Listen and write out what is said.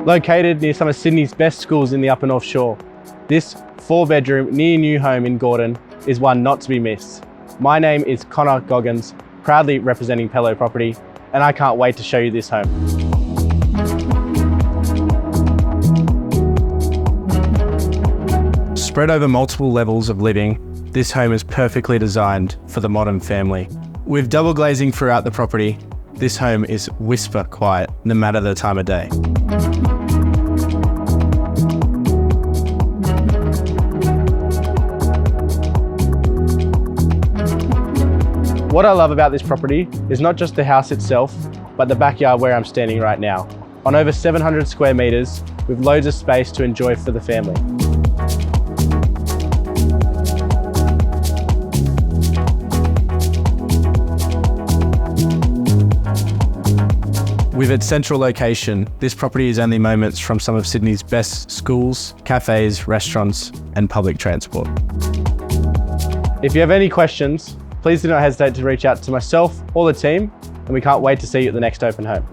Located near some of Sydney's best schools in the Upper North Shore, this 4-bedroom near new home in Gordon is one not to be missed. My name is Connor Goggins, proudly representing Pello Property, and I can't wait to show you this home. Spread over multiple levels of living, this home is perfectly designed for the modern family. With double glazing throughout the property, this home is whisper quiet no matter the time of day. What I love about this property is not just the house itself, but the backyard where I'm standing right now, on over 700 square metres with loads of space to enjoy for the family. With its central location, this property is only moments from some of Sydney's best schools, cafes, restaurants, and public transport. If you have any questions, please do not hesitate to reach out to myself or the team, and we can't wait to see you at the next open home.